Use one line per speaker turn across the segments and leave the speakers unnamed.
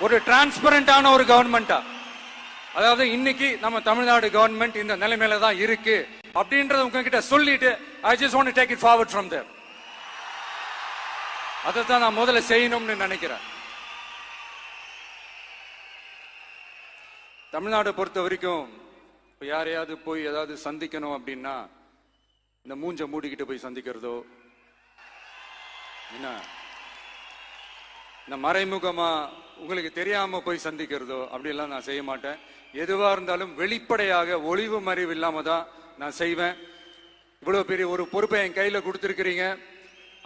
ஒரு டிரான்ஸ்பரண்டான ஒரு கவர்மெண்டா, அதாவது இன்னைக்கு நம்ம தமிழ்நாடு கவர்மெண்ட் இந்த நிலைமையில தான் இருக்கு அப்படின்றத உங்ககிட்ட சொல்லிட்டு I just want to take it forward from there. அதை தான் நான் முதல்ல செய்யணும்னு நினைக்கிறேன். தமிழ்நாட்டை பொறுத்த வரைக்கும் யாரையாவது போய் ஏதாவது சந்திக்கணும் அப்படின்னா இந்த மூஞ்ச மூடிக்கிட்டு போய் சந்திக்கிறதோ, என்ன இந்த மறைமுகமா உங்களுக்கு தெரியாம போய் சந்திக்கிறதோ அப்படிலாம் நான் செய்ய மாட்டேன். எதுவா இருந்தாலும் வெளிப்படையாக ஒளிவு மறைவு இல்லாம தான் நான் செய்வேன். இவ்வளவு பெரிய ஒரு பொறுப்பை என் கையில கொடுத்துருக்கிறீங்க,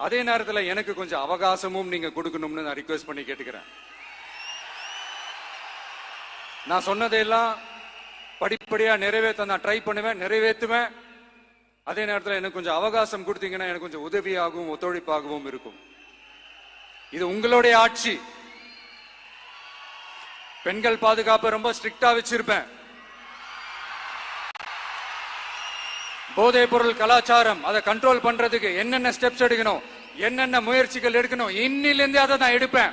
அதே நேரத்தில் எனக்கு கொஞ்சம் அவகாசமும் நீங்க கொடுக்கணும்னு நான் ரிக்வெஸ்ட் பண்ணி கேட்டுக்கிறேன். நான் சொன்னதையெல்லாம் படிப்படியா நிறைவேற்ற நான் ட்ரை பண்ணுவேன், நிறைவேற்றுவேன். அதே நேரத்தில் எனக்கு கொஞ்சம் அவகாசம் கொடுத்தீங்கன்னா எனக்கு கொஞ்சம் உதவியாகவும் ஒத்துழைப்பாகவும் இருக்கும். இது உங்களுடைய ஆட்சி. பெண்கள் பாதுகாப்பை ரொம்ப ஸ்ட்ரிக்டா வச்சிருப்பேன். போதைப் பொருள் கலாச்சாரம் அதை கண்ட்ரோல் பண்றதுக்கு என்னென்ன ஸ்டெப்ஸ் எடுக்கணும், என்னென்ன முயற்சிகள் எடுக்கணும், இன்னிலிருந்து அதை நான் எடுப்பேன்.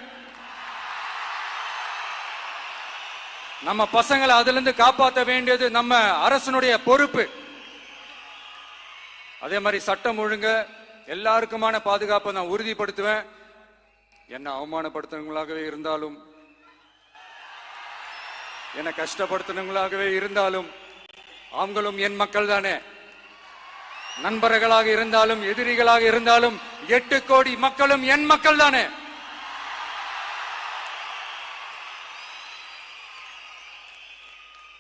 நம்ம பசங்களை அதுல இருந்து காப்பாற்ற வேண்டியது நம்ம அரசனுடைய பொறுப்பு. அதே மாதிரி சட்டம் ஒழுங்கு எல்லாருக்குமான பாதுகாப்பை நான் உறுதிப்படுத்துவேன். என்ன அவமானப்படுத்துறவங்களாகவே இருந்தாலும், என்ன கஷ்டப்படுத்துறவங்களாகவே இருந்தாலும், அவங்களும் என் மக்கள் தானே. நண்பர்களாக இருந்தாலும் எதிரிகளாக இருந்தாலும் 8 கோடி மக்களும் என் மக்கள் தானே.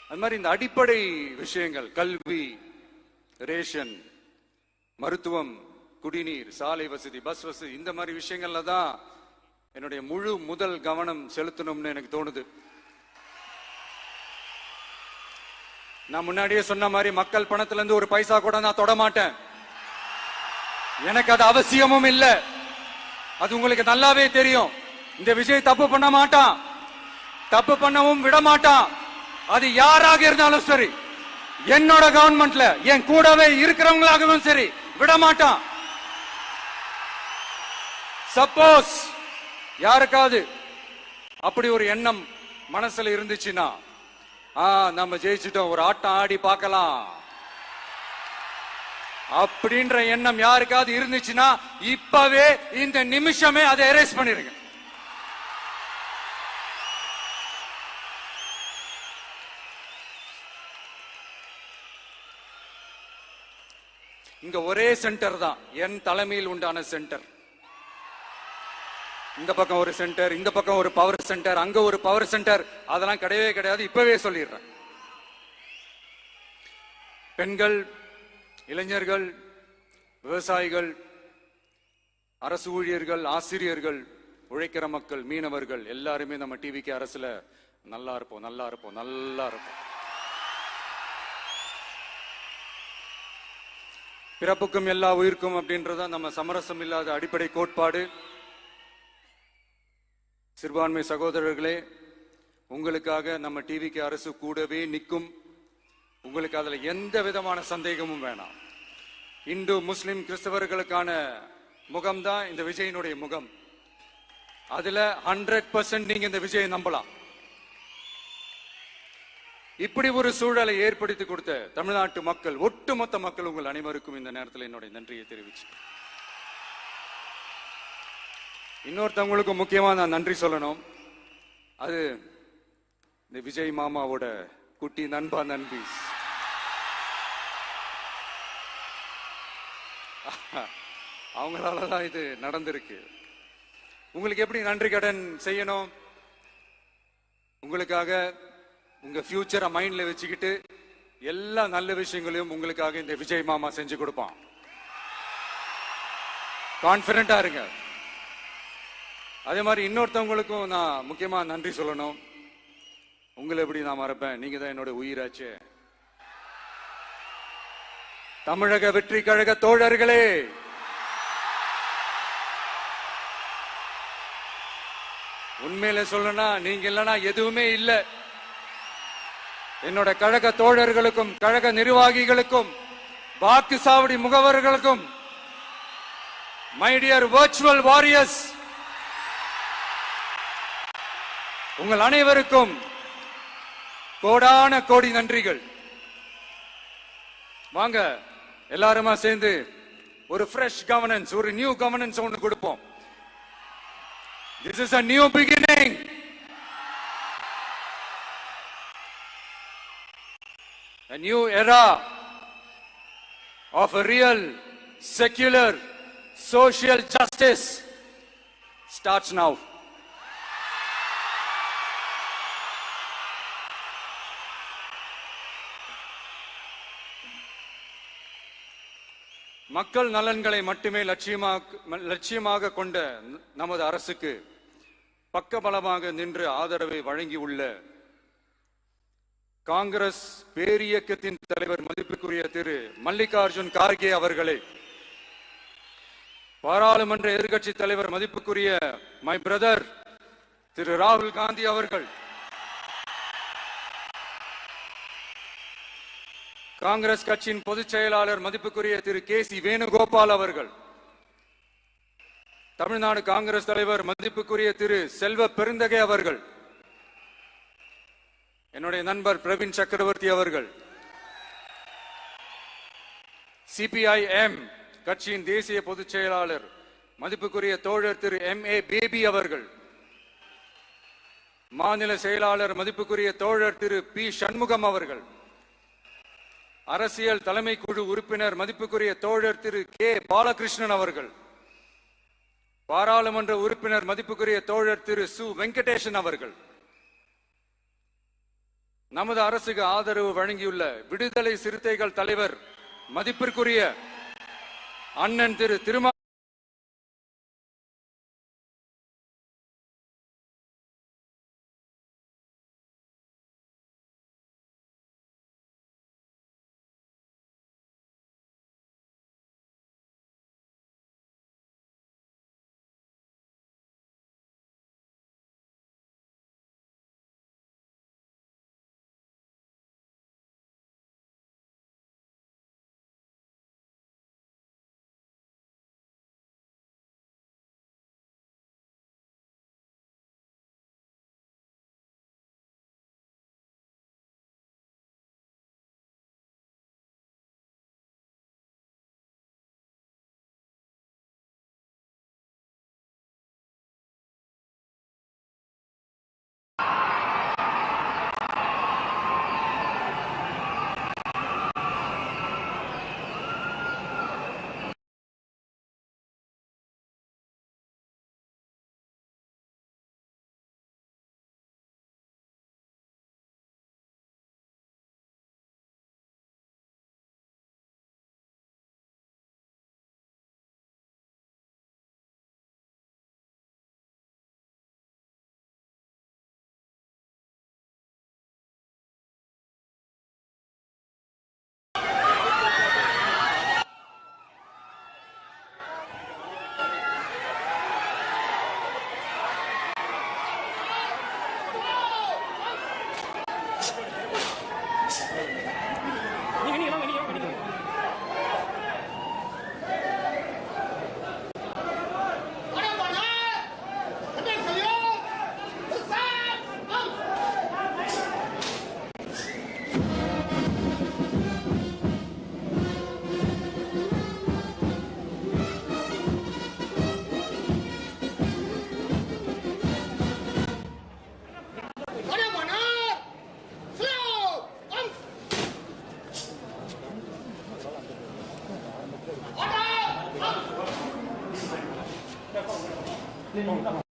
அது மாதிரி இந்த அடிப்படை விஷயங்கள், கல்வி, ரேஷன், மருத்துவம், குடிநீர், சாலை வசதி, பஸ் வசதி, இந்த மாதிரி விஷயங்கள்ல தான் என்னுடைய முழு முதல் கவனம் செலுத்தணும்னு எனக்கு தோணுது. நான் முன்னாடியே சொன்ன மாதிரி மக்கள் பணத்துல இருந்து ஒரு பைசா கூட நான் தொட மாட்டேன். எனக்கு அது அவசியமும் இல்லை. அது உங்களுக்கு நல்லாவே தெரியும். இந்த விஜய் தப்பு பண்ண மாட்டான், தப்பு பண்ணவும் விட மாட்டான். அது யாராக இருந்தாலும் சரி, என்னோட கவர்மெண்ட்ல என் கூடவே இருக்கிறவங்களாகவும் சரி விட மாட்டான். சப்போஸ் யாருக்காவது அப்படி ஒரு எண்ணம் மனசுல இருந்துச்சுன்னா, நம்ம ஜெயிச்சுட்டோம், ஒரு ஆட்டம் ஆடி பார்க்கலாம் அப்படின்ற எண்ணம் யாருக்காவது இருந்துச்சுன்னா இப்பவே இந்த நிமிஷமே அதை எரேஸ் பண்ணிருங்க. இங்க ஒரே சென்டர் தான், என் தலைமையில் உண்டான சென்டர். இந்த பக்கம் ஒரு சென்டர், இந்த பக்கம் ஒரு பவர் சென்டர், அங்க ஒரு பவர் சென்டர், அதெல்லாம் கிடையவே கிடையாது. இப்பவே சொல்லிடுறேன். பெண்கள், இளைஞர்கள், விவசாயிகள், அரசு ஊழியர்கள், ஆசிரியர்கள், உழைக்கிற மக்கள், மீனவர்கள் எல்லாருமே நம்ம டிவிக்கு அரசுல நல்லா இருப்போம், நல்லா இருப்போம், நல்லா இருப்போம். பிறப்புக்கும் எல்லா உயிர்க்கும் அப்படின்றத நம்ம சமரசம் இல்லாத அடிப்படை கோட்பாடு. சிறுபான்மை சகோதரர்களே, உங்களுக்காக நம்ம டிவிக்கு அரசு கூடவே நிற்கும். உங்களுக்கு அதுல எந்த விதமான சந்தேகமும் வேணாம். இந்து, முஸ்லிம், கிறிஸ்தவர்களுக்கான முகம்தான் இந்த விஜயனுடைய முகம். அதுல 100% நீங்க இந்த விஜயை நம்பலாம். இப்படி ஒரு சூழலை ஏற்படுத்தி கொடுத்த தமிழ்நாட்டு மக்கள், ஒட்டுமொத்த மக்கள், உங்கள் அனைவருக்கும் இந்த நேரத்தில் என்னுடைய நன்றியை தெரிவிச்சு, இன்னொருத்தவங்களுக்கு முக்கியமா நான் நன்றி சொல்லணும். அது இந்த விஜய் மாமாவோட குட்டி நண்பா, நண்பி. அவங்களாலதான் இது நடந்திருக்கு. உங்களுக்கு எப்படி நன்றி கடன் செய்யணும்? உங்களுக்காக உங்க ஃபியூச்சரை மைண்ட்ல வச்சுக்கிட்டு எல்லா நல்ல விஷயங்களையும் உங்களுக்காக இந்த விஜய் மாமா செஞ்சு கொடுப்பான். கான்பிடண்டா இருங்க. அதே மாதிரி இன்னொருத்தவங்களுக்கும் நான் முக்கியமா நன்றி சொல்லணும். உங்களை எப்படி நான் மறப்பேன்? நீங்க தான் என்னோட உயிராச்சு. தமிழக வெற்றி கழக தோழர்களே, உண்மையில சொல்லணும்னா நீங்க இல்லைன்னா எதுவுமே இல்லை. என்னோட கழக தோழர்களுக்கும், கழக நிர்வாகிகளுக்கும், வாக்கு சாவடி முகவர்களுக்கும், மை டியர் வர்ச்சுவல் வாரியர்ஸ், உங்கள் அனைவருக்கும் கோடான கோடி நன்றிகள். வாங்க எல்லாருமா சேர்ந்து ஒரு ஃப்ரெஷ் கவர்னன்ஸ், ஒரு நியூ கவர்னன்ஸ் ஒன்று கொடுப்போம். This is a new beginning. A new era of a real secular social justice starts now. மக்கள் நலன்களை மட்டுமே லட்சியமாக கொண்ட நமது அரசுக்கு பக்கபலமாக நின்று ஆதரவை வழங்கியுள்ள காங்கிரஸ் பேரியக்கத்தின் தலைவர் மதிப்புக்குரிய திரு மல்லிகார்ஜுன் கார்கே அவர்களை, பாராளுமன்ற எதிர்க்கட்சி தலைவர் மதிப்புக்குரிய மை பிரதர் திரு ராகுல் காந்தி அவர்கள், காங்கிரஸ் கட்சியின் பொதுச் செயலாளர் மதிப்புக்குரிய திரு கே.சி. வேணுகோபால் அவர்கள், தமிழ்நாடு காங்கிரஸ் தலைவர் மதிப்புக்குரிய திரு செல்வ பெருந்தகை அவர்கள், என்னுடைய நண்பர் பிரவீன் சக்கரவர்த்தி அவர்கள், சிபிஐஎம் கட்சியின் தேசிய பொதுச் செயலாளர் மதிப்புக்குரிய தோழர் திரு M.A. பேபி அவர்கள், மாநில செயலாளர் மதிப்புக்குரிய தோழர் திரு பி. சண்முகம் அவர்கள், அரசியல் தலைமை குழு உறுப்பினர் மதிப்புக்குரிய தோழர் திரு கே. பாலகிருஷ்ணன் அவர்கள், பாராளுமன்ற உறுப்பினர் மதிப்புக்குரிய தோழர் திரு சு. வெங்கடேசன் அவர்கள், நமது அரசுக்கு ஆதரவு வழங்கியுள்ள விடுதலை சிறுத்தைகள் தலைவர் மதிப்பிற்குரிய அண்ணன் திரு திருமா
Order!